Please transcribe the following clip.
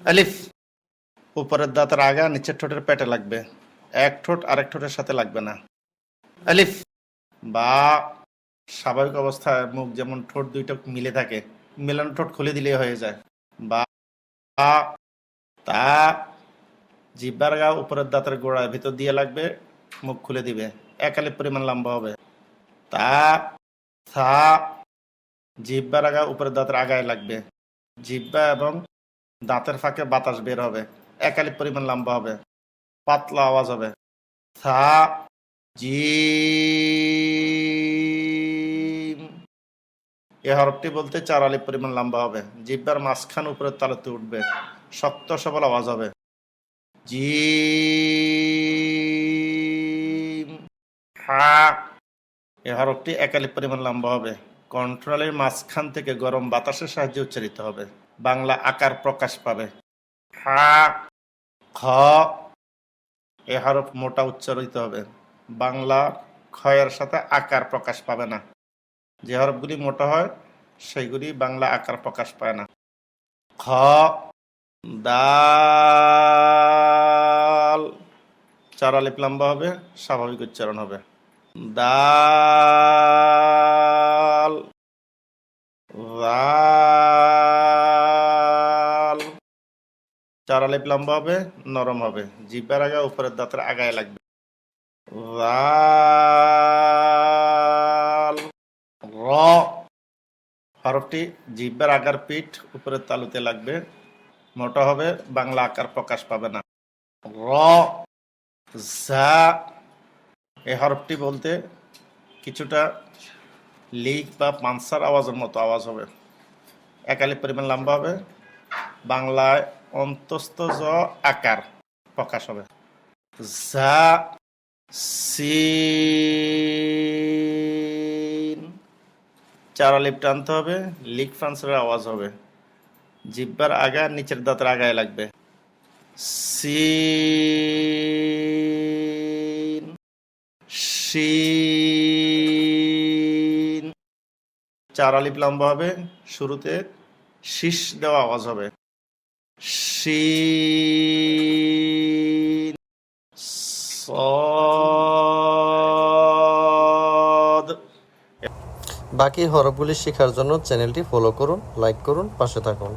আলিফ উপরের দাঁতের আগা নিচের ঠোঁটের পেটে লাগবে, এক ঠোঁট আরেক ঠোঁটের সাথে লাগবে না। আলিফ বা স্বাভাবিক অবস্থায় মুখ যেমন ঠোঁট দুইটা মিলে থাকে, মেলানো ঠোঁট খুলে দিলেই হয়ে যায়। বা তা জিহ্বার আগা উপরের দাঁতের গোড়ায় ভিতর দিয়ে লাগবে, মুখ খুলে দিবে, এক আলিফ পরিমাণ লম্বা হবে। তা থা জিহ্বার আগা উপরের দাঁতের আগায় লাগবে, জিহ্বা এবং দাঁতের ফাঁকে বাতাস বের হবে, এক আলিফ পরিমাণ লম্বা হবে, পাতলা আওয়াজ হবে। থা জিম এ হরফটি বলতে 4 আলিফ পরিমাণ লম্বা হবে, জিহ্বার মাঝখান উপরের তালুতে উঠবে, শক্ত সবল আওয়াজ হবে। জিম হা এ হরফটি 1 আলিফ পরিমাণ লম্বা হবে, কন্ট্রোলের মাঝখান থেকে গরম বাতাসের সাহায্যে উচ্চারিত হবে, বাংলা আকার প্রকাশ পাবে। হা খ এ হরফ মোটা উচ্চারিত হবে, বাংলা ক্ষয়ের সাথে আকার প্রকাশ পাবে না। যে হরফগুলি মোটা হয় সেইগুলি বাংলা আকার প্রকাশ পায় না। খ দাল 4 আলিফ লম্বা হবে, স্বাভাবিক উচ্চারণ হবে। দাল রাল 4 আলিফ লম্বা হবে, নরম হবে, জিহ্বার আগা উপরের দাঁতের আগায় লাগবে। রাল র হরফটি জিহ্বার আগার পিঠ উপরের তালুতে লাগবে, মোটা হবে, বাংলা আকার প্রকাশ পাবে না। র ঝা এই হরফটি বলতে কিছুটা লিক বা পানসার আওয়াজের মতো আওয়াজ হবে, 1 আলিফ পরিমাণ লম্বা হবে, বাংলায় অন্তস্থ জ আকার প্রকাশ হবে। ঝা সিন 4 আলিফ টানতে হবে, লিক পানসারের আওয়াজ হবে, জিহ্বার আগা নিচের দাঁতের আগায় লাগবে। সিন শিন 4 আলিফ লম্বা হবে, শুরুতে শীষ দেওয়া আওয়াজ হবে। শিন সদ বাকি হরফগুলি শেখার জন্য চ্যানেলটি ফলো করুন, লাইক করুন, পাশে থাকুন।